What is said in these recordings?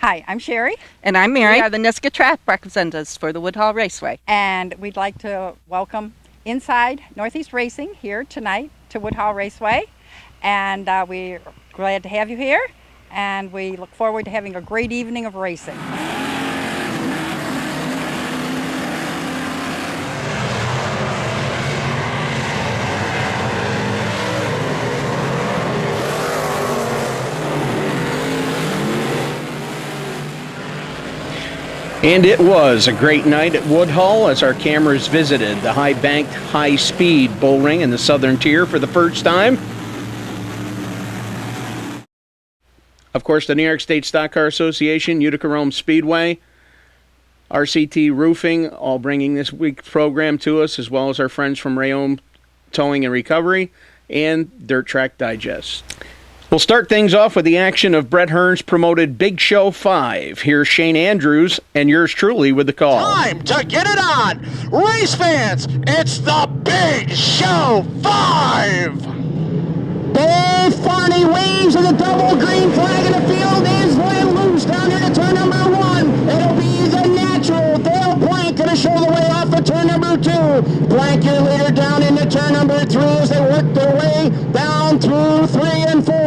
Hi, I'm Sherry. And I'm Mary. We are the Niska track representatives for the Woodhull Raceway. And we'd like to welcome Inside Northeast Racing here tonight to Woodhull Raceway. And we're glad to have you here. And we look forward to having a great evening of racing. And it was a great night at Woodhull as our cameras visited the high-banked, high-speed bull ring in the southern tier for the first time. Of course, the New York State Stock Car Association, Utica Rome Speedway, RCT Roofing, all bringing this week's program to us, as well as our friends from Rayome Towing and Recovery and Dirt Track Digest. We'll start things off with the action of Brett Hearn's promoted Big Show 5. Here's Shane Andrews and yours truly with the call. Time to get it on! Race fans, it's the Big Show 5! Dave Farney waves and the double green flag in the field is laying loose down here to turn number 1. It'll be the natural Dale Blank going to show the way off of turn number 2. Blank your leader down into turn number 3 as they work their way down through 3 and 4.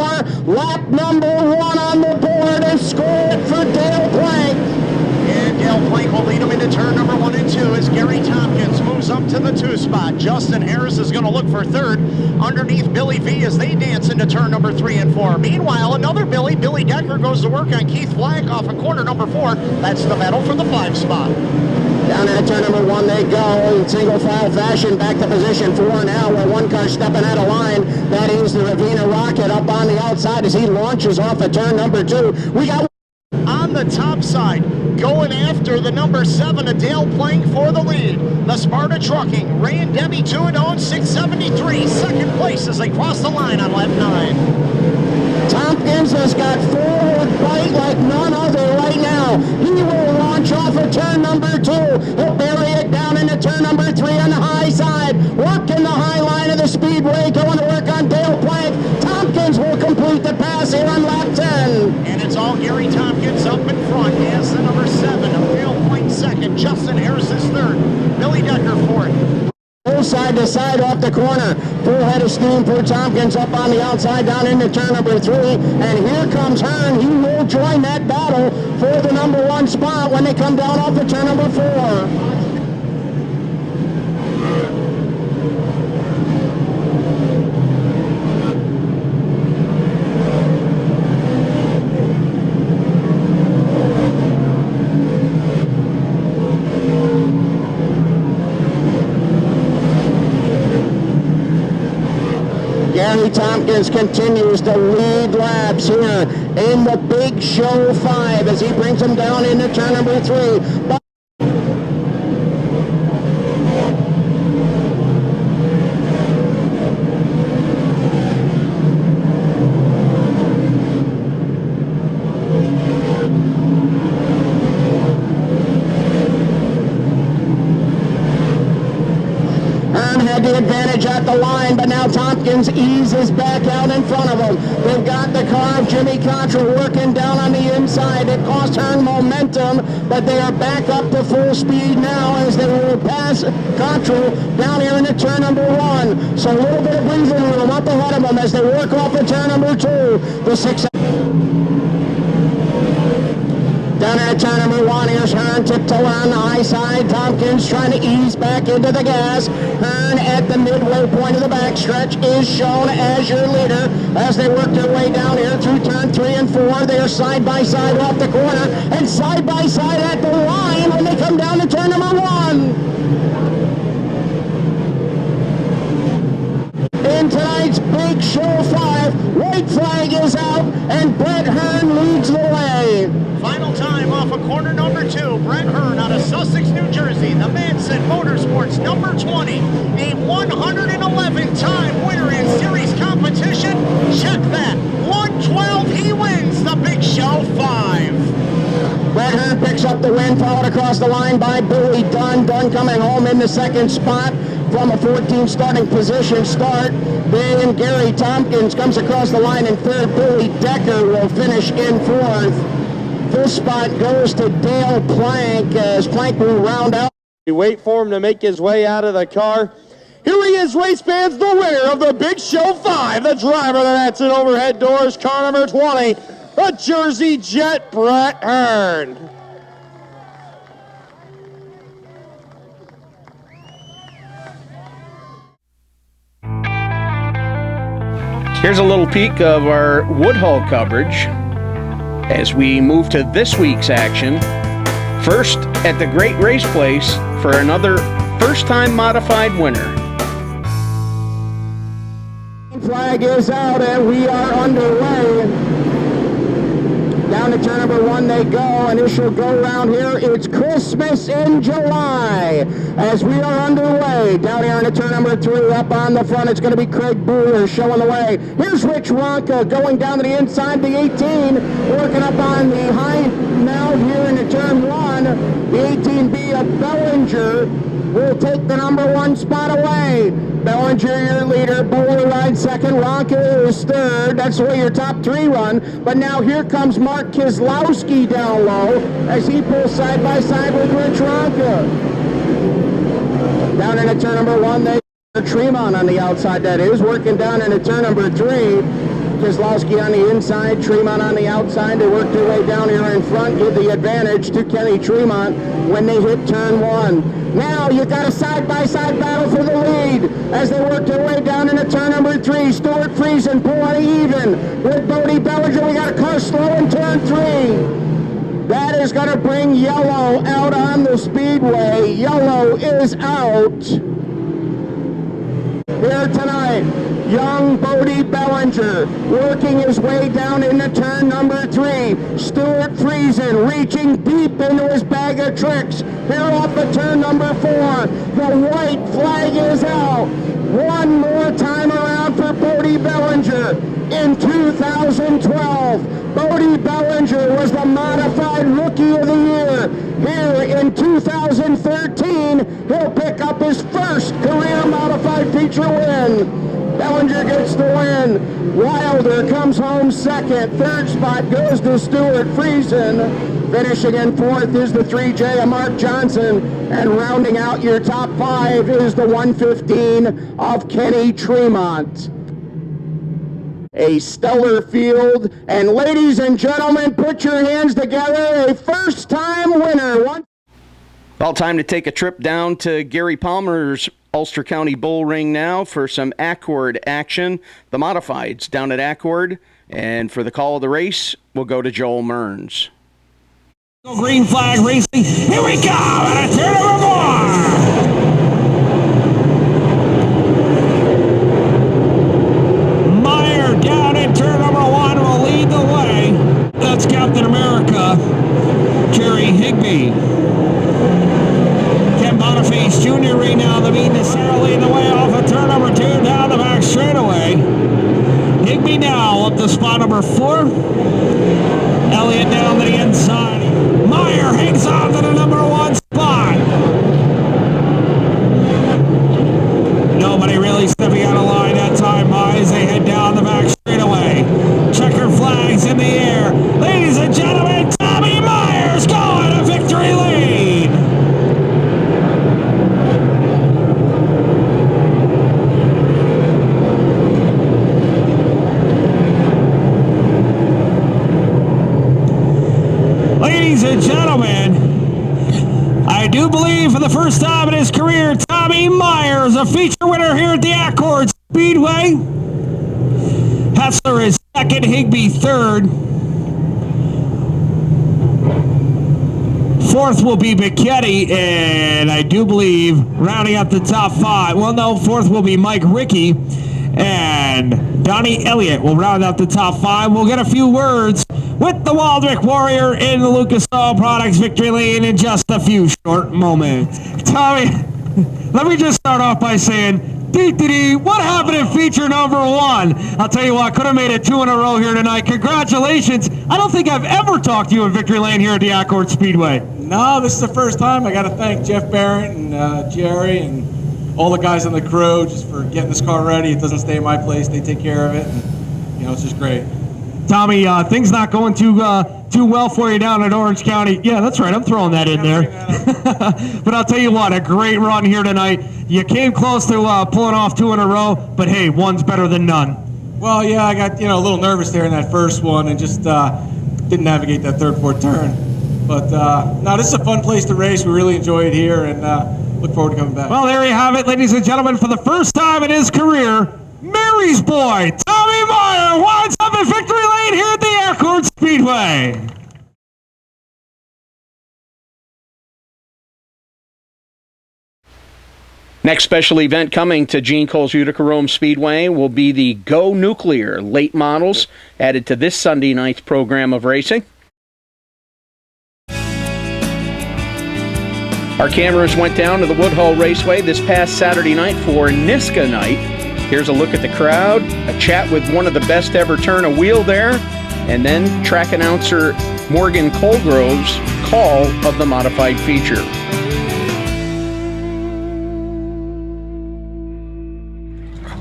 Lap number 1 on the board and score it for Dale Blank. And Dale Blank will lead him into turn number 1 and 2 as Gary Tompkins moves up to the 2 spot. Justin Harris is going to look for 3rd underneath Billy V as they dance into turn number 3 and 4. Meanwhile, another Billy Decker goes to work on Keith Black off of corner number 4. That's the battle for the 5 spot. Down at turn number 1 they go in single file fashion back to position 4 now where one car stepping out of line. That is the Ravina Rocket up on the outside as he launches off of turn number 2. We got on the top side, going after the number 7, Dale Blank for the lead. The Sparta Trucking, Ray and Debbie 2-0, 673, second place as they cross the line on lap 9. Tompkins has got forward bite like none other right now. He will launch off of turn number 2. He'll bury it down into turn number 3 on the high side. Working the high line of the speedway, going to work on Dale Blank. Tompkins will complete the pass here on lap 10. And it's all Gary Tompkins up in front as the number 7, Dale Blank 2nd, Justin Harris is 3rd, Billy Decker 4th. Side to side off the corner. Full head of steam for Tompkins up on the outside down into turn number 3. And here comes Hearn. He will join that battle for the number 1 spot when they come down off of turn number 4. Gary Tompkins continues to lead laps here in the Big Show 5 as he brings them down into turn number 3. The advantage at the line, but now Tompkins eases back out in front of him. They've got the car of Jimmy Contra working down on the inside. It cost Hearn momentum, but they are back up to full speed now as they will pass Contra down here into turn number 1. So a little bit of breathing room up ahead of them as they work off of turn number 2. The 6. Down at turn number 1, here's Hearn tiptoeing on the high side. Tompkins trying to ease back into the gas. Hearn at the midway point of the backstretch is shown as your leader as they work their way down here through turn 3 and 4. They are side by side off the corner and side by side at the line when they come down to turn number 1. In tonight's Big Show 5. White flag is out, and Brett Hearn leads the way. Final time off of corner number 2. Brett Hearn out of Sussex, New Jersey. The Manson Motorsports number 20. A 111-time winner in series competition. Check that. 112, he wins the Big Show 5. Brett Hearn picks up the win, followed across the line by Billy Dunn. Dunn coming home in the second spot from a 14 starting position start. Then Gary Tompkins comes across the line in third. Billy Decker will finish in fourth. This spot goes to Dale Plank as Plank will round out. We wait for him to make his way out of the car. Here he is, race fans, the winner of the Big Show 5. The driver that's in overhead doors, car number 20, the Jersey Jet, Brett Hearn. Here's a little peek of our Woodhull coverage as we move to this week's action. First at the Great Race Place for another first-time modified winner. Flag is out and we are underway. Down to turn number 1 they go. Initial go round here. It's Christmas in July as we are underway. Down here into turn number 3. Up on the front, it's going to be Craig Buller showing the way. Here's Rich Ronka going down to the inside, the 18. Working up on the high now here into turn 1. The 18B of Bellinger will take the number 1 spot away. Bellinger, your leader. Buller rides second. Ronka is third. That's the way your top 3 run. But now here comes Mark Kieslowski down low as he pulls side by side with Rich Ronka. Down into turn number 1, they Tremont on the outside, that is. Working down into turn number 3. Kieslowski on the inside, Tremont on the outside. They work their way down here in front, give the advantage to Kenny Tremont when they hit turn 1. Now you got a side-by-side battle for the lead as they work their way down into turn number 3. Stuart Friesen pulling even with Bodie Bellinger. We got a car slow in turn 3. That is going to bring Yellow out on the speedway. Yellow is out here tonight. Young Bodie Bellinger working his way down into turn number 3. Stuart Friesen reaching deep into his bag of tricks. Here off of turn number 4. The white flag is out. One more time around for Bodie Bellinger. In 2012, Bodie Bellinger was the modified Rookie of the Year. Here in 2013, he'll pick up his first career modified feature win. Bellinger gets the win. Wilder comes home second. Third spot goes to Stuart Friesen. Finishing in fourth is the 3J of Mark Johnson. And rounding out your top 5 is the 115 of Kenny Tremont. A stellar field. And ladies and gentlemen, put your hands together. A first-time winner. Well, time to take a trip down to Gary Palmer's Ulster County Bull Ring now for some Accord action. The modifieds down at Accord. And for the call of the race, we'll go to Joel Mearns. Green flag racing. Here we go. And a turn number 4. Meyer down in turn number 1 will lead the way. That's Captain America, Jerry Higbee. Ken Boniface Jr. right now, the mean is Sarah leading the way off of turn number 2 down the back straightaway. Higbee now up to spot number 4. Elliott down to the inside. Meyer hangs on to the number 1 spot. Nobody really stepping out of line that time, as they head down the back straightaway. Checker flags in the air. Ladies and gentlemen, Tommy Myers going to victory lane. Ladies and gentlemen, I do believe for the first time in his career, Tommy Myers, a feature winner here at the Accord Speedway. Hessler is second, Higbee third. Fourth will be Bicchetti, and I do believe rounding up the top 5. Well, no, fourth will be Mike Rickey, and and Donnie Elliott will round out the top 5. We'll get a few words with the Waldrick Warrior in the Lucas Oil Products victory lane in just a few short moments. Tommy, let me just start off by saying, what happened in feature number 1? I'll tell you what, could have made it 2 in a row here tonight. Congratulations. I don't think I've ever talked to you in victory lane here at the Accord Speedway. No, this is the first time. I got to thank Jeff Barrett and Jerry and all the guys on the crew just for getting this car ready. It doesn't stay in my place. They take care of it. And, it's just great. Tommy, things not going too well for you down in Orange County. Yeah, that's right. I'm throwing that in there. But I'll tell you what, a great run here tonight. You came close to pulling off 2 in a row, but hey, one's better than none. Well, yeah, I got a little nervous there in that first one and just didn't navigate that third, fourth turn. But no, this is a fun place to race. We really enjoy it here and look forward to coming back. Well, there you have it, ladies and gentlemen. For the first time in his career, Mary's boy, Tommy Meyer, winds up in victory lane here at the Accord Speedway. Next special event coming to Gene Cole's Utica Rome Speedway will be the Go Nuclear late models added to this Sunday night's program of racing. Our cameras went down to the Woodhull Raceway this past Saturday night for Niska night. Here's a look at the crowd, a chat with one of the best ever turn a wheel there, and then track announcer Morgan Colgrove's call of the modified feature.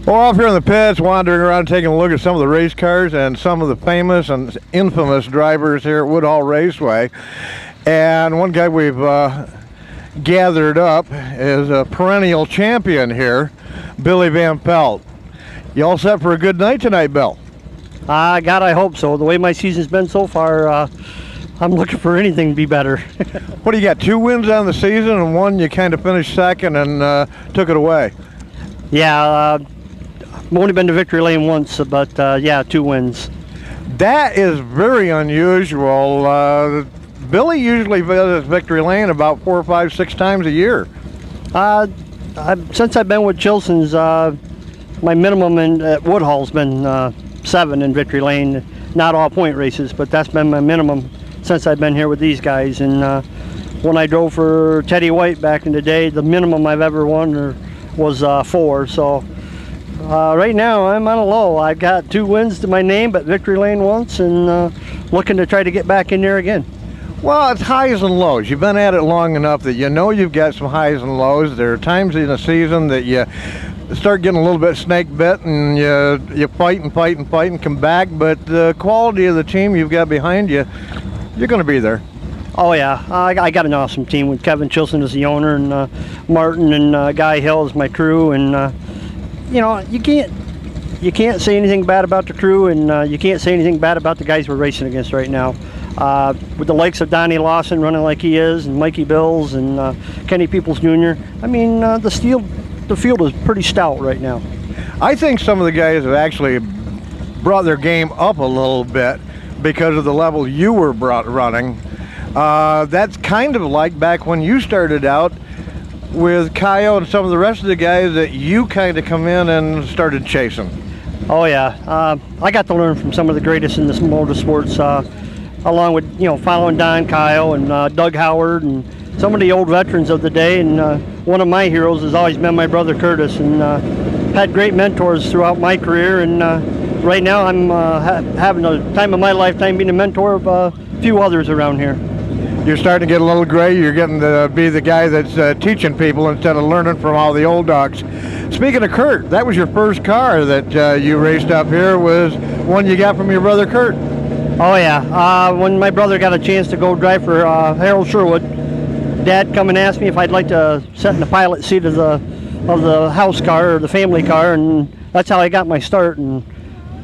Well, off here in the pits, wandering around, taking a look at some of the race cars and some of the famous and infamous drivers here at Woodhull Raceway. And one guy we've gathered up is a perennial champion here, Billy Van Pelt. You all set for a good night tonight, Bill? God, I hope so. The way my season's been so far, I'm looking for anything to be better. What do you got, 2 wins on the season and one you kind of finished second and took it away? Yeah, I've only been to victory lane once, but yeah, 2 wins. That is very unusual. Billy usually visits victory lane about 4, 5, 6 times a year. Since I've been with Chilson's, my minimum at Woodhull's been 7 in victory lane. Not all point races, but that's been my minimum since I've been here with these guys. And when I drove for Teddy White back in the day, the minimum I've ever won was 4. So right now I'm on a low. I've got 2 wins to my name, but victory lane once, and looking to try to get back in there again. Well, it's highs and lows. You've been at it long enough that you know you've got some highs and lows. There are times in the season that you start getting a little bit snake bit and you fight and come back, but the quality of the team you've got behind you, you're going to be there. Oh yeah, I got an awesome team with Kevin Chilson as the owner, and Martin and Guy Hill as my crew, and you can't say anything bad about the crew, and you can't say anything bad about the guys we're racing against right now. With the likes of Donnie Lawson running like he is, and Mikey Bills, and Kenny Peoples Jr. I mean, the field is pretty stout right now. I think some of the guys have actually brought their game up a little bit because of the level you were running. That's kind of like back when you started out with Kyle and some of the rest of the guys that you kind of come in and started chasing. Oh yeah, I got to learn from some of the greatest in this motorsports, along with following Don Kyle and Doug Howard and some of the old veterans of the day. And one of my heroes has always been my brother Curtis, and had great mentors throughout my career. And right now I'm having the time of my lifetime being a mentor of a few others around here. You're starting to get a little gray. You're getting to be the guy that's teaching people instead of learning from all the old dogs. Speaking of Kurt, that was your first car that you raced up here, was one you got from your brother Kurt. Oh yeah, when my brother got a chance to go drive for Harold Sherwood, Dad come and asked me if I'd like to sit in the pilot seat of the house car or the family car, and that's how I got my start. And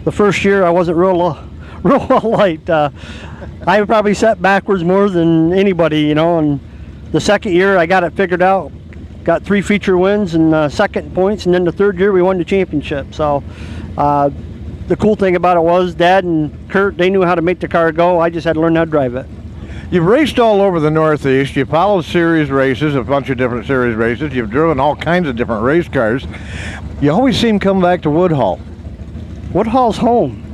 the first year I wasn't real light. I probably sat backwards more than anybody, and the second year I got it figured out. Got 3 feature wins and second points, and then the third year we won the championship. So the cool thing about it was Dad and Kurt, they knew how to make the car go. I just had to learn how to drive it. You've raced all over the Northeast. You followed series races, a bunch of different series races. You've driven all kinds of different race cars. You always seem to come back to Woodhull. Woodhull's home.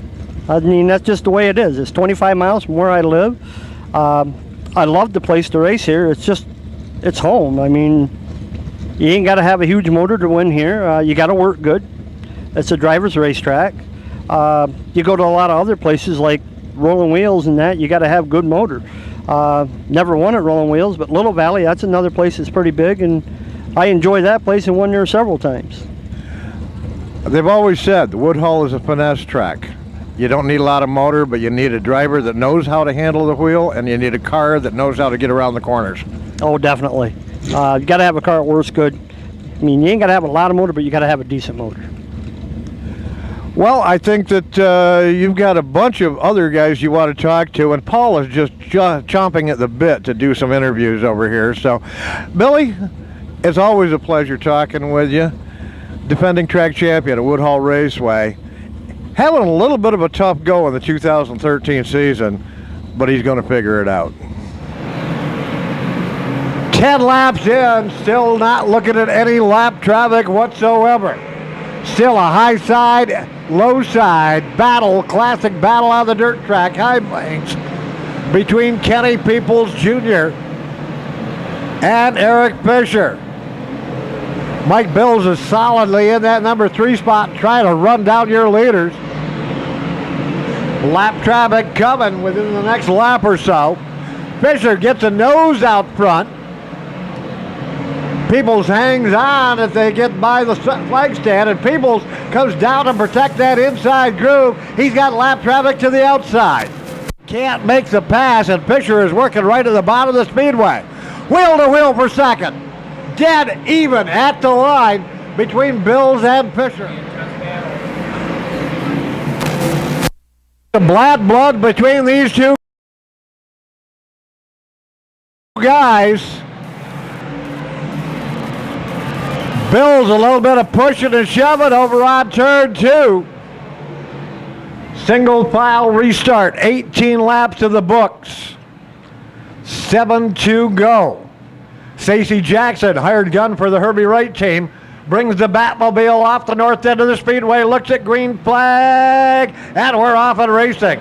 I mean, that's just the way it is. It's 25 miles from where I live. I love the place to race here. It's home. I mean, you ain't got to have a huge motor to win here. You got to work good. It's a driver's racetrack. You go to a lot of other places like Rolling Wheels and that, you got to have good motor. Never won at Rolling Wheels, but Little Valley, that's another place that's pretty big, and I enjoy that place and won there several times. They've always said the Woodhull is a finesse track. You don't need a lot of motor, but you need a driver that knows how to handle the wheel, and you need a car that knows how to get around the corners. Oh, definitely. You got to have a car that works good. I mean, you ain't got to have a lot of motor, but you got to have a decent motor. Well, I think that you've got a bunch of other guys you want to talk to, and Paul is just chomping at the bit to do some interviews over here. So, Billy, it's always a pleasure talking with you. Defending track champion at Woodhull Raceway. Having a little bit of a tough go in the 2013 season, but he's going to figure it out. 10 laps in, still not looking at any lap traffic whatsoever. Still a high side, low side battle, classic battle on the dirt track, high banks, between Kenny Peoples Jr. and Eric Fisher. Mike Bills is solidly in that number 3 spot, trying to run down your leaders. Lap traffic coming within the next lap or so. Fisher gets a nose out front. Peoples hangs on if they get by the flag stand, and Peoples comes down to protect that inside groove. He's got lap traffic to the outside. Can't make the pass, and Fisher is working right at the bottom of the speedway. Wheel to wheel for second. Dead even at the line between Bills and Fisher. The bad blood between these two guys. Bills a little bit of pushing and shoving over on turn 2. Single file restart, 18 laps in the books. 7 to go. Stacey Jackson, hired gun for the Herbie Wright team, brings the Batmobile off the north end of the speedway, looks at green flag, and we're off and racing.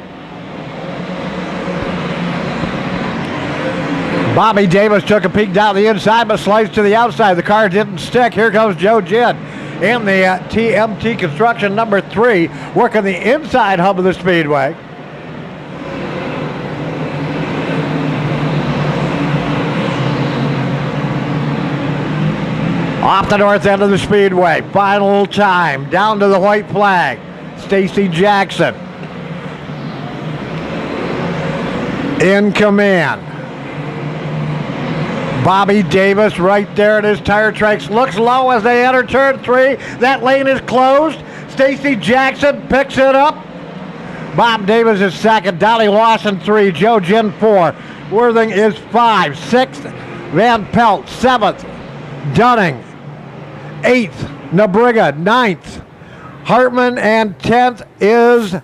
Bobby Davis took a peek down the inside, but sliced to the outside. The car didn't stick. Here comes Joe Ginn in the TMT Construction number 3, working the inside hub of the speedway. Off the north end of the speedway, final time, down to the white flag. Stacey Jackson in command. Bobby Davis right there at his tire tracks, looks low as they enter turn 3. That lane is closed. Stacey Jackson picks it up. Bob Davis is second, Dolly Lawson 3, Joe Ginn 4. Worthing is 5, 6th, Van Pelt 7th, Dunning 8th, Nabriga 9th, Hartman, and 10th is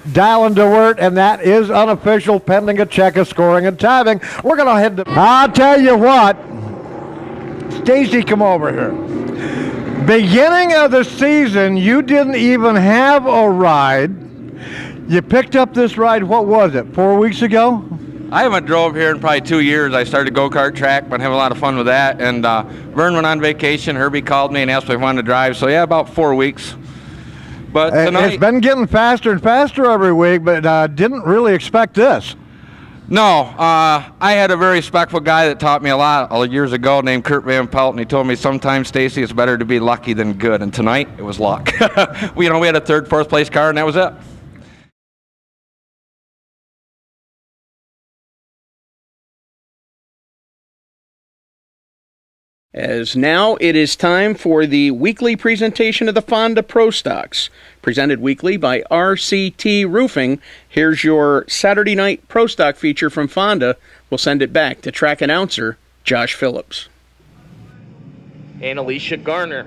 Dylan DeWert, and that is unofficial, pending a check of scoring and timing. We're going to head to... I'll tell you what, Stacy, come over here. Beginning of the season, you didn't even have a ride. You picked up this ride, what was it, 4 weeks ago? I haven't drove here in probably 2 years. I started a go-kart track, but having a lot of fun with that. And Vern went on vacation. Herbie called me and asked me if I wanted to drive. So, yeah, about 4 weeks. But tonight, it's been getting faster and faster every week, but didn't really expect this. No. I had a very respectful guy that taught me a lot years ago named Kurt Van Pelt, and he told me sometimes, Stacy, it's better to be lucky than good. And tonight, it was luck. we had a third, fourth place car, and that was it. As now it is time for the weekly presentation of the Fonda Pro Stocks, presented weekly by RCT Roofing. Here's your Saturday night Pro Stock feature from Fonda. We'll send it back to track announcer Josh Phillips. And Alicia Garner.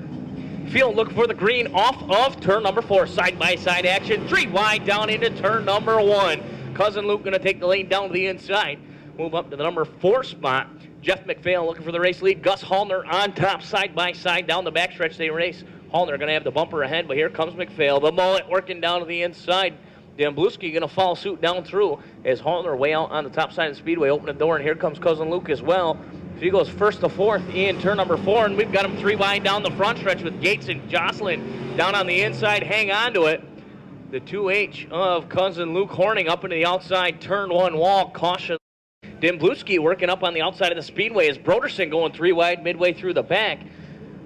Field looking for the green off of turn number 4. Side-by-side action. 3 wide down into turn number 1. Cousin Luke going to take the lane down to the inside. Move up to the number 4 spot. Jeff McPhail looking for the race lead. Gus Hallner on top, side by side down the backstretch. They race Hallner going to have the bumper ahead, but here comes McPhail. The mullet working down to the inside. Dambluski going to follow suit down through as Hallner way out on the top side of the speedway. Open the door, and here comes Cousin Luke as well. He goes first to fourth in turn number 4, and we've got him 3 wide down the front stretch with Gates and Jocelyn down on the inside. Hang on to it. The 2H of Cousin Luke Horning up into the outside turn 1 wall. Caution. Dambluski working up on the outside of the speedway as Broderson going 3 wide midway through the back.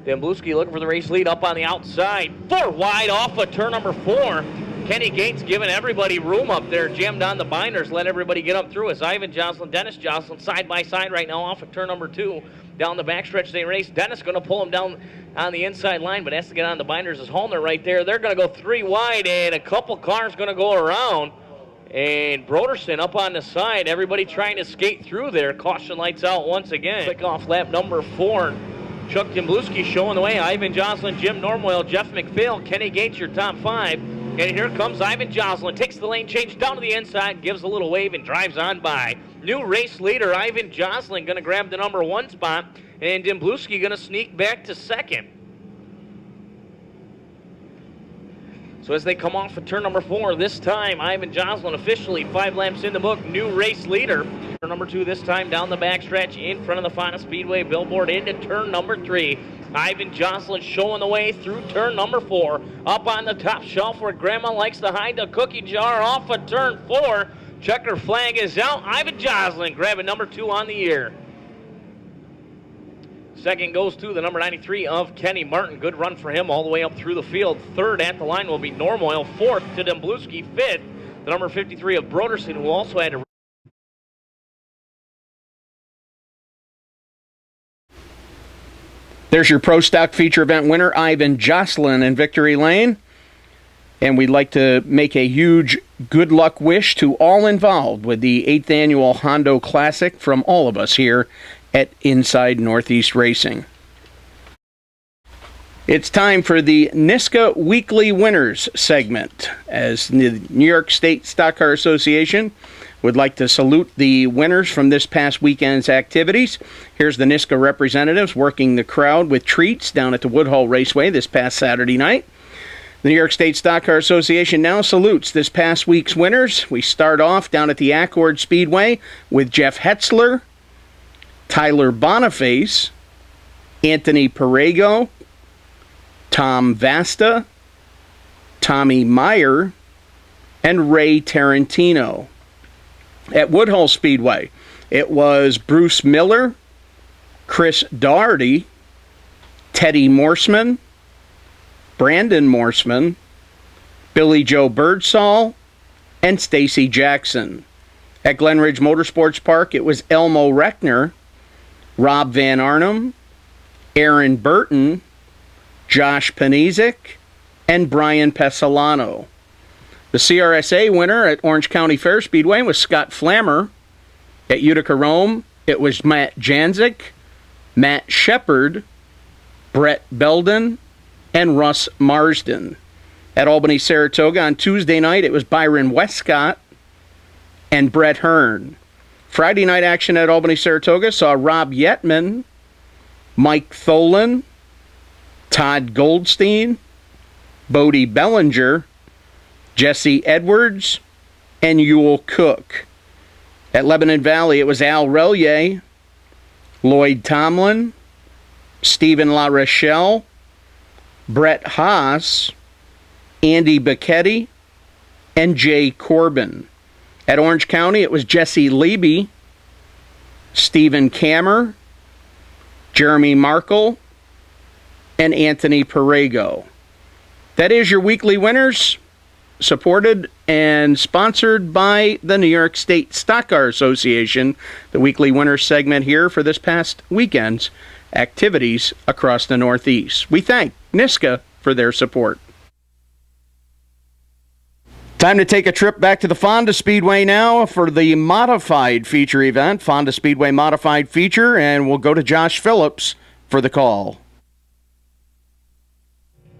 Dambluski looking for the race lead up on the outside. 4 wide off of turn number 4. Kenny Gates giving everybody room up there, jammed on the binders, let everybody get up through. As Ivan Jocelyn, Dennis Jocelyn side by side right now off of turn number 2. Down the backstretch they race. Dennis going to pull him down on the inside line, but has to get on the binders as Hallner right there. They're going to go 3 wide, and a couple cars going to go around. And Broderson up on the side, everybody trying to skate through there. Caution lights out once again. Kick off lap number 4. Chuck Dambluski showing the way. Ivan Jocelyn, Jim Normoyle, Jeff McPhail, Kenny Gates, your top 5. And here comes Ivan Jocelyn, takes the lane change down to the inside, gives a little wave, and drives on by. New race leader, Ivan Jocelyn, going to grab the number 1 spot, and Dambluski going to sneak back to 2nd. So as they come off of turn number 4, this time Ivan Jocelyn officially 5 laps in the book, new race leader. Turn number 2 this time down the backstretch in front of the Fonda Speedway billboard into turn number 3. Ivan Jocelyn showing the way through turn number 4. Up on the top shelf where Grandma likes to hide the cookie jar off of turn 4. Checker flag is out. Ivan Jocelyn grabbing number 2 on the year. Second goes to the number 93 of Kenny Martin. Good run for him all the way up through the field. Third at the line will be Normoyle. Fourth to Dambluski. Fifth, the number 53 of Broderson, who also had a... There's your Pro Stock Feature Event winner, Ivan Jocelyn in Victory Lane. And we'd like to make a huge good luck wish to all involved with the 8th Annual Hondo Classic from all of us here at Inside Northeast Racing. It's time for the NISCA Weekly Winners segment, as the New York State Stock Car Association would like to salute the winners from this past weekend's activities. Here's the NISCA representatives working the crowd with treats down at the Woodhull Raceway this past Saturday night. The New York State Stock Car Association now salutes this past week's winners. We start off down at the Acgular Speedway with Jeff Hetzler, Tyler Boniface, Anthony Perego, Tom Vasta, Tommy Meyer, and Ray Tarantino. At Woodhull Speedway, it was Bruce Miller, Chris Doherty, Teddy Morseman, Brandon Morseman, Billy Joe Birdsall, and Stacy Jackson. At Glen Ridge Motorsports Park, it was Elmo Reckner, Rob Van Arnhem, Aaron Burton, Josh Panizik, and Brian Pesolano. The CRSA winner at Orange County Fair Speedway was Scott Flammer. At Utica Rome, it was Matt Janzik, Matt Shepard, Brett Belden, and Russ Marsden. At Albany Saratoga on Tuesday night, it was Byron Westcott and Brett Hearn. Friday night action at Albany Saratoga saw Rob Yetman, Mike Tholen, Todd Goldstein, Bodie Bellinger, Jesse Edwards, and Yule Cook. At Lebanon Valley, it was Al Relier, Lloyd Tomlin, Stephen LaRochelle, Brett Haas, Andy Bacchetti, and Jay Corbin. At Orange County, it was Jesse Leby, Stephen Kammer, Jeremy Markle, and Anthony Perego. That is your weekly winners, supported and sponsored by the New York State Stock Car Association, the weekly winners segment here for this past weekend's activities across the Northeast. We thank NISCA for their support. Time to take a trip back to the Fonda Speedway now for the modified feature event, Fonda Speedway modified feature, and we'll go to Josh Phillips for the call.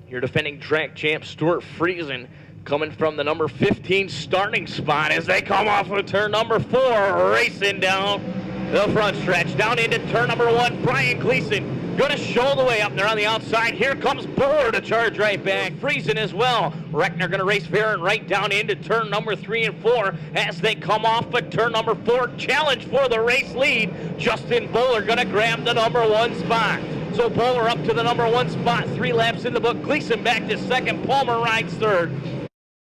Your defending track champ Stuart Friesen coming from the number 15 starting spot as they come off of turn number 4, racing down the front stretch, down into turn number 1. Brian Gleason Gonna show the way up there on the outside. Here comes Buller to charge right back. Friesen as well. Reckner gonna race Barron right down into turn number 3 and 4 as they come off at turn number 4. Challenge for the race lead. Justin Buller gonna grab the number 1 spot. So Buller up to the number 1 spot. 3 laps in the book. Gleason back to second. Palmer rides third.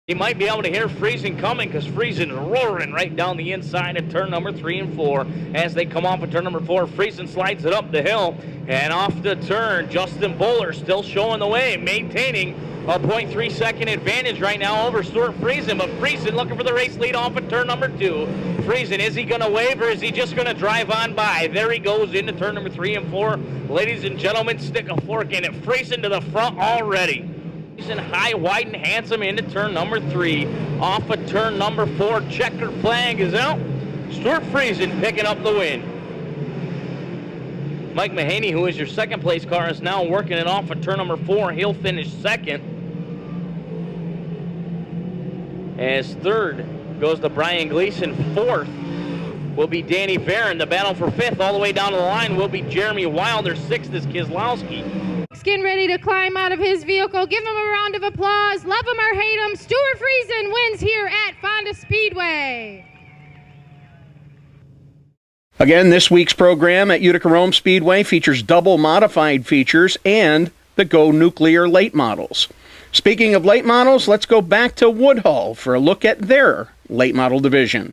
You might be able to hear Friesen coming because Friesen roaring right down the inside at turn number 3 and 4. As they come off at turn number 4, Friesen slides it up the hill and off the turn. Justin Buller still showing the way, maintaining a 0.3 second advantage right now over Stuart Friesen. But Friesen looking for the race lead off at turn number 2. Friesen, is he going to wave or is he just going to drive on by? There he goes into turn number 3 and 4. Ladies and gentlemen, stick a fork in it. Friesen to the front already. High, wide, and handsome into turn number 3. Off of turn number 4, checkered flag is out. Stuart Friesen picking up the win. Mike Mahaney, who is your second place car, is now working it off of turn number 4. He'll finish second. As third goes to Brian Gleason. Fourth will be Danny Barron. The battle for 5th all the way down to the line will be Jeremy Wilder. 6th is Kislowski. Getting ready to climb out of his vehicle. Give him a round of applause. Love him or hate him, Stuart Friesen wins here at Fonda Speedway. Again, this week's program at Utica Rome Speedway features double modified features and the Go Nuclear late models. Speaking of late models, let's go back to Woodhull for a look at their late model division.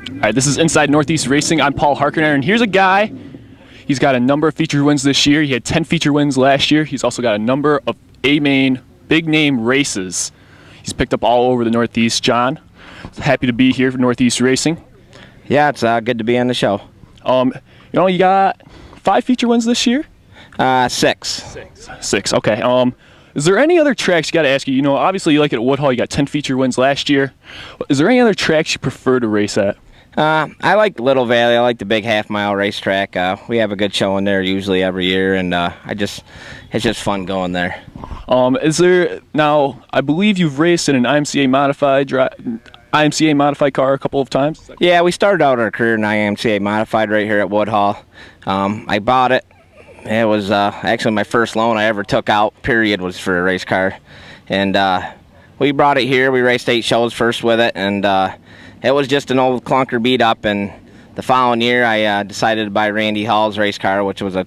All right, this is Inside Northeast Racing. I'm Paul Harkiner, and here's a guy. He's got a number of feature wins this year. He had 10 feature wins last year. He's also got a number of A-main, big-name races. He's picked up all over the Northeast. John, happy to be here for Northeast Racing. Yeah, it's good to be on the show. You got 5 feature wins this year? 6. 6, okay. Is there any other tracks, you got to ask you, obviously you like it at Woodhull, you got 10 feature wins last year. Is there any other tracks you prefer to race at? I like Little Valley. I like the big half-mile racetrack. We have a good show in there usually every year, and it's just fun going there. Is there now? I believe you've raced in an IMCA modified car a couple of times. Yeah, we started out our career in IMCA modified right here at Woodhull. I bought it. It was actually my first loan I ever took out. Period was for a race car, and we brought it here. We raced 8 shows first with it, and it was just an old clunker beat up, and the following year I decided to buy Randy Hall's race car, which was a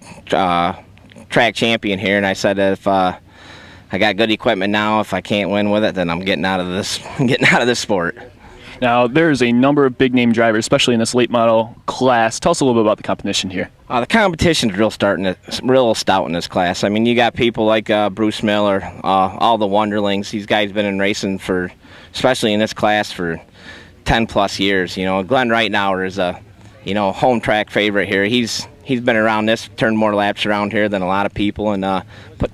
track champion here, and I said if I got good equipment now, if I can't win with it, then I'm getting out of this sport. Now, there's a number of big-name drivers, especially in this late model class. Tell us a little bit about the competition here. The competition's real stout in this class. I mean, you got people like Bruce Miller, all the Wonderlings. These guys been in racing for, especially in this class, for 10-plus years. Glen Reitnauer is a, home track favorite here. He's been around this, turned more laps around here than a lot of people, and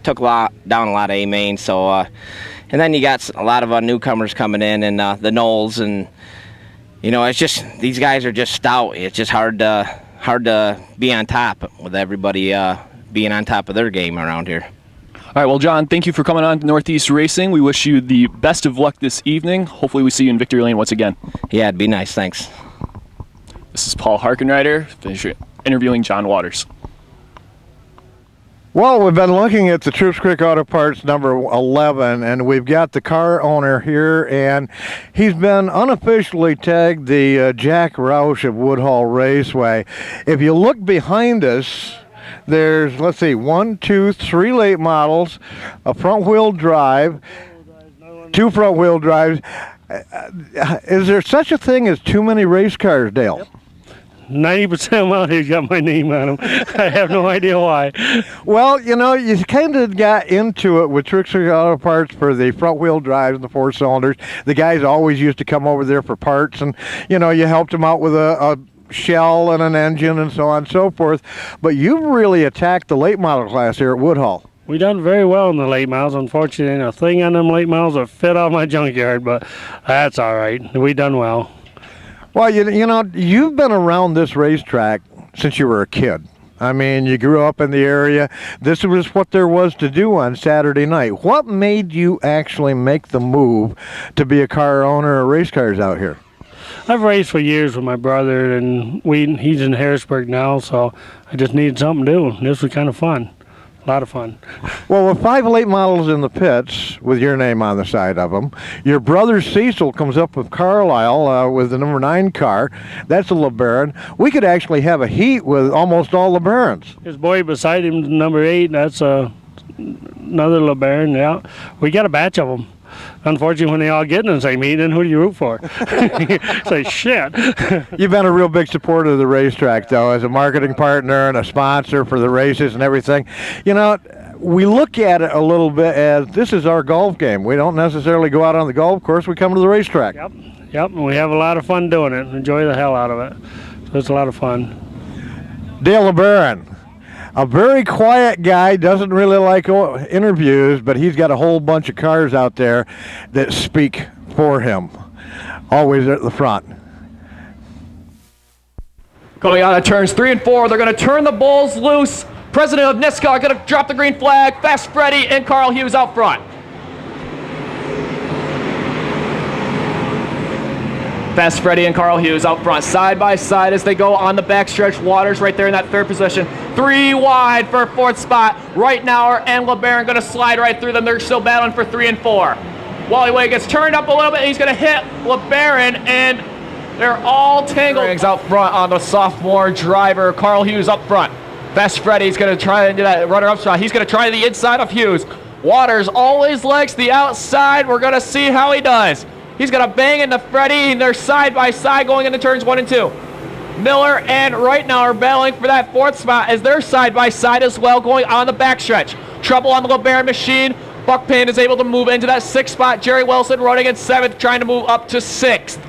took down a lot of A-main. So, and then you got a lot of newcomers coming in, and the Knowles, and it's just these guys are just stout. It's just hard to be on top with everybody being on top of their game around here. All right, well, John, thank you for coming on to Northeast Racing. We wish you the best of luck this evening. Hopefully we see you in victory lane once again. Yeah, it'd be nice. Thanks. This is Paul Harkenrider interviewing John Waters. Well, we've been looking at the Troops Creek Auto Parts number 11, and we've got the car owner here, and he's been unofficially tagged the Jack Roush of Woodhull Raceway. If you look behind us, there's, let's see, 1, 2, 3 late models, a front-wheel drive, 2 front-wheel drives. Is there such a thing as too many race cars, Dale? Yep. 90% of them he's got my name on them. I have no idea why. Well, you kind of got into it with Troops Creek Auto Parts for the front-wheel drives and the 4 cylinders. The guys always used to come over there for parts, and, you helped them out with a shell and an engine and so on and so forth. But you've really attacked the late model class here at Woodhull. We done very well in the late models. Unfortunately, ain't a thing on them late models that fit out my junkyard, but that's all right. We done well. Well, you know, you've been around this racetrack since you were a kid. I mean, you grew up in the area. This was what there was to do on Saturday night. What made you actually make the move to be a car owner or race cars out here? I've raced for years with my brother, and he's in Harrisburg now, so I just needed something to do. This was kind of fun. A lot of fun. Well, with 5 late models in the pits with your name on the side of them, your brother Cecil comes up with Carlisle with the number 9 car. That's a LeBaron. We could actually have a heat with almost all LeBarons. His boy beside him, number 8, that's another LeBaron. Yeah, we got a batch of them. Unfortunately, when they all get in the same heat, then who do you root for? Say, shit. You've been a real big supporter of the racetrack, though, as a marketing partner and a sponsor for the races and everything. You know, we look at it a little bit as this is our golf game. We don't necessarily go out on the golf course. We come to the racetrack. Yep, and we have a lot of fun doing it. Enjoy the hell out of it. So it's a lot of fun. Dale LeBaron. A very quiet guy, doesn't really like interviews, but he's got a whole bunch of cars out there that speak for him. Always at the front. Coming out of turns 3 and 4, they're going to turn the bulls loose. President of NISCAR going to drop the green flag. Fast Freddy and Carl Hughes out front. Fast Freddy and Carl Hughes out front, side by side as they go on the backstretch. Waters right there in that 3rd position. 3 wide for 4th spot. Right now, and LeBaron going to slide right through them. They're still battling for 3 and 4. Wally Way gets turned up a little bit. He's going to hit LeBaron, and they're all tangled. Rings out front on the sophomore driver. Carl Hughes up front. Fast Freddy's going to try to do that runner-up spot. He's going to try the inside of Hughes. Waters always likes the outside. We're going to see how he does. He's going to bang into Freddy, and they're side by side going into turns 1 and 2. Miller and right now are battling for that 4th spot as they're side by side as well going on the backstretch. Trouble on the LeBaron machine. Buck Payne is able to move into that 6th spot. Jerry Wilson running in 7th, trying to move up to 6th.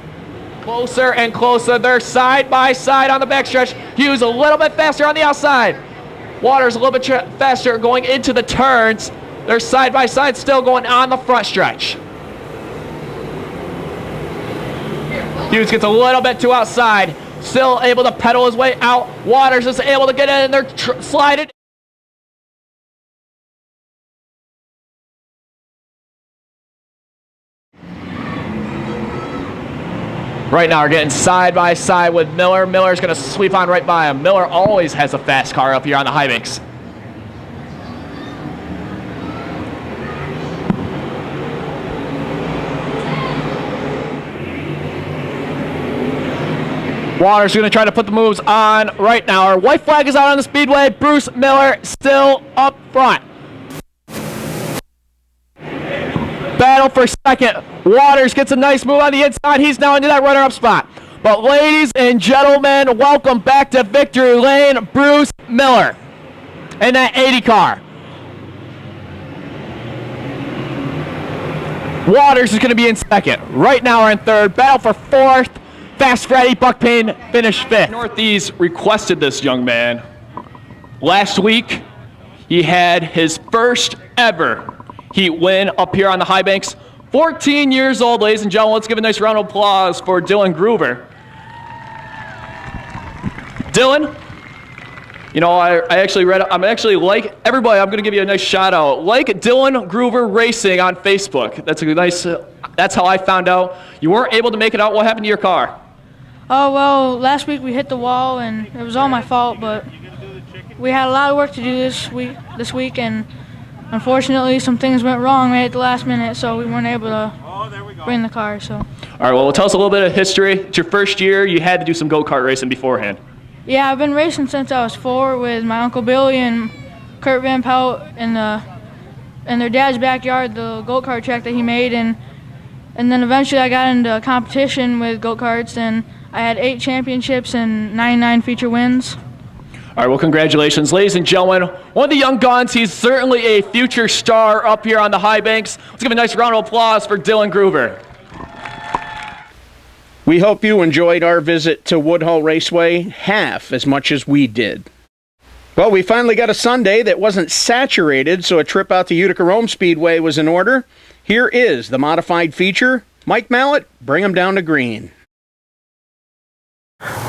Closer and closer. They're side by side on the backstretch. Hughes a little bit faster on the outside. Waters a little bit faster going into the turns. They're side by side still going on the front stretch. Hughes gets a little bit too outside. Still able to pedal his way out. Waters is able to get in there, slide it. Right now we're getting side by side with Miller. Miller's going to sweep on right by him. Miller always has a fast car up here on the high banks. Waters going to try to put the moves on right now. Our white flag is out on the speedway. Bruce Miller still up front. Battle for second. Waters gets a nice move on the inside. He's now into that runner-up spot. But ladies and gentlemen, welcome back to victory lane, Bruce Miller in that 80 car. Waters is going to be in second. Right now we're in third. Battle for 4th. Fast Freddy, Buck Payne finished 5th. Northeast requested this young man. Last week, he had his first ever heat win up here on the high banks. 14 years old, ladies and gentlemen. Let's give a nice round of applause for Dylan Groover. Dylan, you know, I'm actually like everybody, I'm going to give you a nice shout out. Like Dylan Groover Racing on Facebook. That's a nice, that's how I found out. You weren't able to make it out. What happened to your car? Oh, well, last week we hit the wall, and it was all my fault, but we had a lot of work to do this week, and unfortunately some things went wrong right at the last minute, so we weren't able to bring the car. So. All right, well, tell us a little bit of history. It's your first year. You had to do some go-kart racing beforehand. Yeah, I've been racing since I was 4 with my Uncle Billy and Kurt Van Pelt in their dad's backyard, the go-kart track that he made, and then eventually I got into a competition with go-karts, and I had 8 championships and 99 feature wins. All right, well, congratulations. Ladies and gentlemen, one of the young guns, he's certainly a future star up here on the high banks. Let's give a nice round of applause for Dylan Groover. We hope you enjoyed our visit to Woodhull Raceway half as much as we did. Well, we finally got a Sunday that wasn't saturated, so a trip out to Utica Rome Speedway was in order. Here is the modified feature. Mike Mallett, bring him down to green.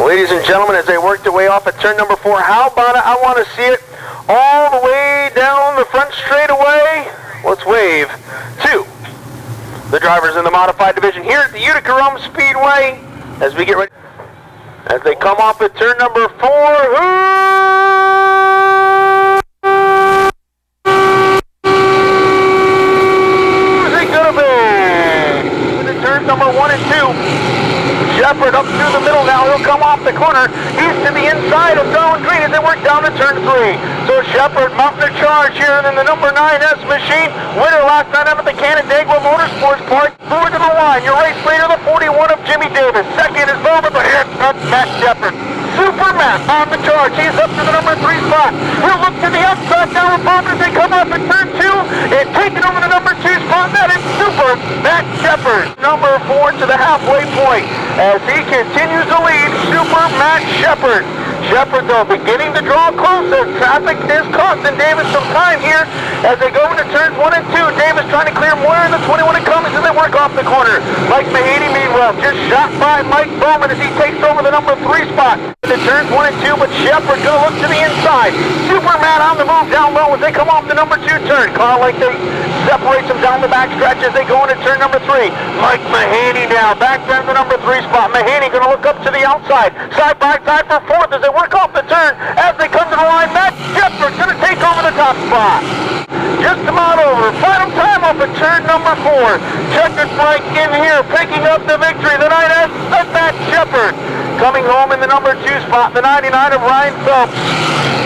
Ladies and gentlemen, as they work their way off at turn number 4, how about it? I want to see it all the way down the front straightaway. Let's wave to the drivers in the modified division here at the Utica Rome Speedway as we get ready. As they come off at turn number 4, who's it gonna be? With the turn number 1 and 2. Shepard up through the middle now. He'll come off the corner. He's to the inside of Darwin Green as they work down to turn 3. So Shepard mounting a charge here, and then the number 9S machine. Winner last night up at the Canandaigua Motorsports Park. Forward to the line. Your race leader, the 41 of Jimmy Davis. Second is Velvet, but here comes Matt Shepard. Super Matt on the charge. He's up to the number 3 spot. He'll look to the outside now with Velvet as they come up at turn 2 and taking over the number 2 spot. That is Super Matt Shepard. Number 4 to the halfway point as he continues to lead. Super Matt Shepard. Shepard, though, beginning to draw closer. Traffic is costing Davis some time here as they go into turns 1 and 2. Davis trying to clear more in the 21 and Cummings as they work off the corner. Mike Mahaney, meanwhile, just shot by Mike Bowman as he takes over the number 3 spot. The turns 1 and 2, but Shepard going to look to the inside. Superman on the move down low as they come off the number 2 turn. Carl like they separate them down the back stretch as they go into turn number 3. Mike Mahaney now back down the number 3 spot. Mahaney going to look up to the outside. Side by side for 4th as they work off the turn. As they come to the line, Matt Shepard going to take over the top spot. Just about over. Final time off at turn number 4. Checkered flag in here, picking up the victory. The 9S of Matt Shepard. Coming home in the number 2 spot, the 99 of Ryan Phelps.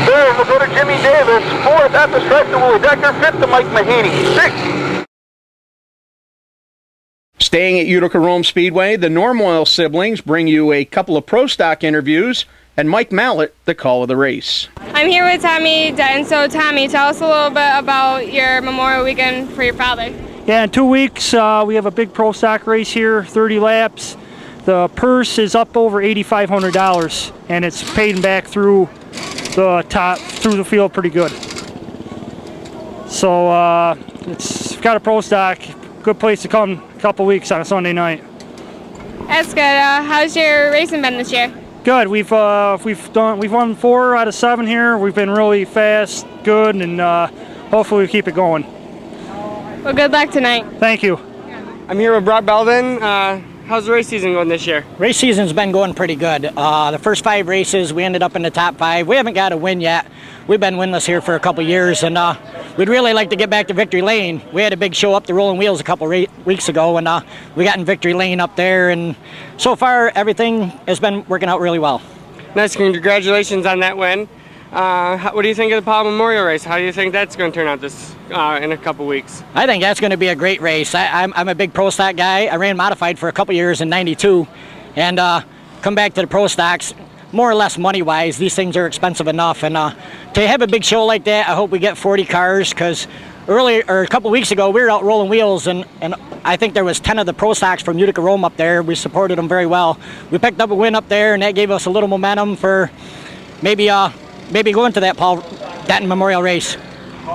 3rd will go to Jimmy Davis. 4th at the stripe to Willie Decker. 5th to Mike Mahaney. 6th. Staying at Utica Rome Speedway, the Normoil siblings bring you a couple of pro stock interviews and Mike Mallett, the call of the race. I'm here with Tommy Denton. So Tommy, tell us a little bit about your Memorial Weekend for your father. Yeah, in 2 weeks we have a big pro stock race here, 30 laps. The purse is up over $8,500 and it's paid back through the field pretty good. So it's got a pro stock, good place to come a couple weeks on a Sunday night. That's good. How's your racing been this year? Good. We've won 4 out of 7 here. We've been really fast, good, and hopefully we keep it going. Well, good luck tonight. Thank you. I'm here with Brock Belden. How's the race season going this year? Race season's been going pretty good. The first 5 races, we ended up in the top 5. We haven't got a win yet. We've been winless here for a couple years, and we'd really like to get back to Victory Lane. We had a big show up the Rolling Wheels a couple weeks ago, and we got in Victory Lane up there, and so far everything has been working out really well. Nice, congratulations on that win. What do you think of the Powell Memorial race? How do you think that's going to turn out this in a couple weeks? I think that's going to be a great race. I'm a big pro stock guy. I ran modified for a couple years in '92, and come back to the pro stocks. More or less money-wise, these things are expensive enough, and to have a big show like that, I hope we get 40 cars, because a couple weeks ago we were out rolling wheels, and I think there was 10 of the pro stocks from Utica Rome up there. We supported them very well. We picked up a win up there, and that gave us a little momentum for maybe going to that Paul Denton Memorial race.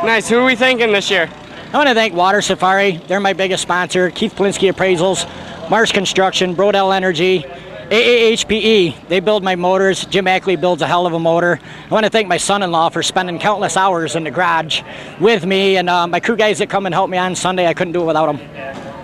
Nice. Who are we thanking this year? I want to thank Water Safari. They're my biggest sponsor. Keith Plinsky Appraisals, Mars Construction, Brodell Energy, AAHPE. They build my motors. Jim Ackley builds a hell of a motor. I want to thank my son-in-law for spending countless hours in the garage with me, and my crew guys that come and help me on Sunday. I couldn't do it without them.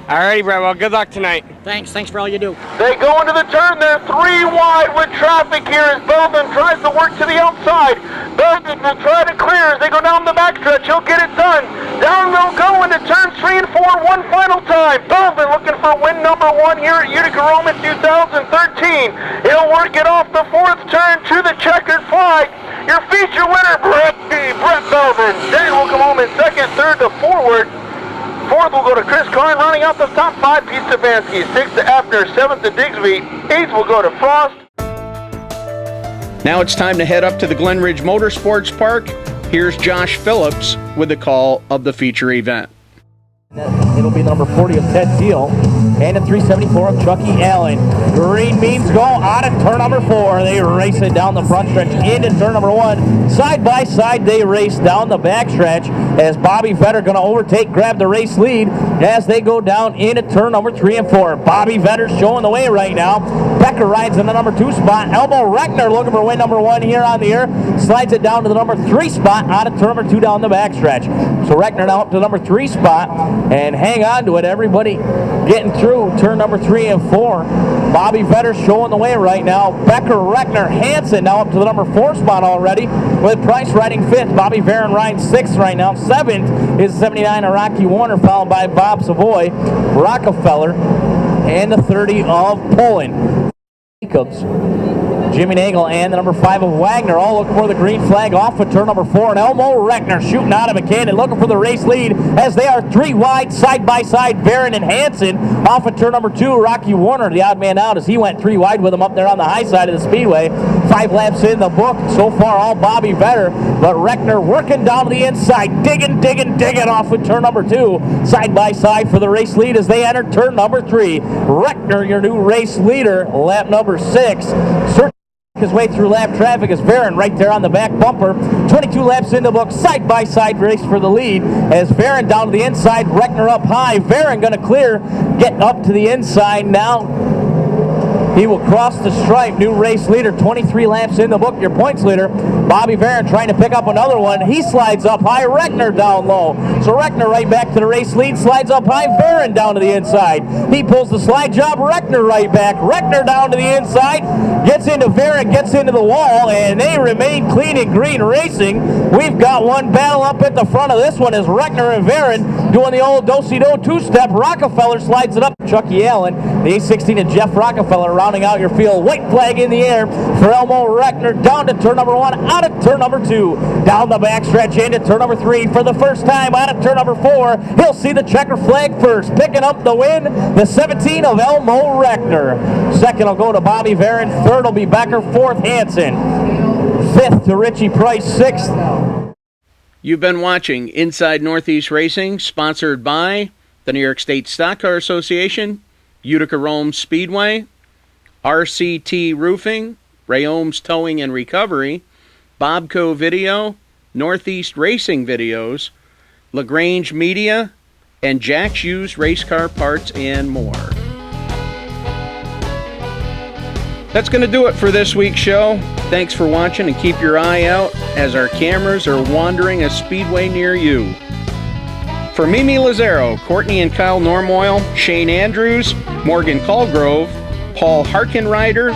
Alrighty, Brett. Well, good luck tonight. Thanks for all you do. They go into the turn. They're 3 wide with traffic here as Belvin tries to work to the outside. Belvin will try to clear as they go down the backstretch. He'll get it done. Down they'll go into turns 3 and 4 one final time. Belvin looking for win number 1 here at Utica Rome in 2013. He'll work it off the 4th turn to the checkered flag. Your feature winner, Brett Belvin. Then will come home in 2nd, 3rd to Forward. 4th will go to Chris Karn, running out the top 5, Pete Stefanski. 6th to Abner, 7th to Digsby. 8th will go to Frost. Now it's time to head up to the Glen Ridge Motorsports Park. Here's Josh Phillips with the call of the feature event. It'll be number 40 of Ted Deal. and a 374 of Chucky Allen. Green means go out of turn number 4. They race it down the front stretch into turn number 1. Side by side, they race down the back stretch as Bobby Vetter going to overtake, grab the race lead as they go down into turn number 3 and 4. Bobby Vetter showing the way right now. Becker rides in the number 2 spot. Elmo Reckner looking for win number 1 here on the air. Slides it down to the number 3 spot out of turn number 2 down the back stretch. So Reckner now up to the number 3 spot and hang on to it. Everybody getting through turn number 3 and 4. Bobby Vetter showing the way right now. Becker, Reckner, Hansen now up to the number 4 spot already with Price riding 5th. Bobby Varon riding 6th right now. 7th is 79 of Rocky Warner, followed by Bob Savoy, Rockefeller, and the 30 of Poland. Jacobs, Jimmy Nagel, and the number 5 of Wagner all looking for the green flag off of turn number 4. And Elmo Reckner shooting out of a cannon looking for the race lead as they are 3 wide side by side. Varon and Hansen off of turn number 2. Rocky Warner, the odd man out, as he went 3 wide with him up there on the high side of the speedway. 5 laps in the book. So far all Bobby Vetter, but Reckner working down to the inside, digging off with turn number 2. Side by side for the race lead as they enter turn number 3. Reckner, your new race leader, lap number 6. His way through lap traffic is Varon right there on the back bumper. 22 laps in the book, side by side race for the lead as Varon down to the inside, Reckner up high. Varon going to clear, get up to the inside now. He will cross the stripe. New race leader, 23 laps in the book, your points leader. Bobby Varon trying to pick up another one. He slides up high, Reckner down low. So Reckner right back to the race lead, slides up high, Varon down to the inside. He pulls the slide job, Reckner right back. Reckner down to the inside, gets into Varon, gets into the wall, and they remain clean and green racing. We've got one battle up at the front of this one as Reckner and Varon doing the old do-si-do two-step. Rockefeller slides it up. Chucky Allen, the A16 and Jeff Rockefeller rounding out your field. White flag in the air for Elmo Reckner down to turn number 1, out of turn number 2. Down the backstretch into turn number 3 for the first time out of turn number 4. He'll see the checker flag first. Picking up the win, the 17 of Elmo Reckner. Second will go to Bobby Varon. Third will be Becker. Fourth, Hansen. Fifth to Richie Price. Sixth. You've been watching Inside Northeast Racing, sponsored by the New York State Stock Car Association, Utica Rome Speedway, RCT Roofing, Ray Ohms Towing and Recovery, Bobco Video, Northeast Racing Videos, LaGrange Media, and Jack's Used Race Car Parts and more. That's going to do it for this week's show. Thanks for watching, and keep your eye out as our cameras are wandering a speedway near you. For Mimi Lazaro, Courtney and Kyle Normoyle, Shane Andrews, Morgan Colgrove, Paul Harkenrider,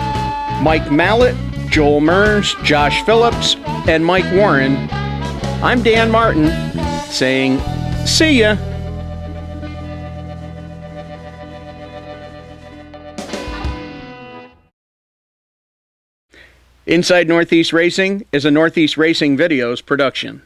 Mike Mallett, Joel Mearns, Josh Phillips, and Mike Warren, I'm Dan Martin saying, see ya. Inside Northeast Racing is a Northeast Racing Videos production.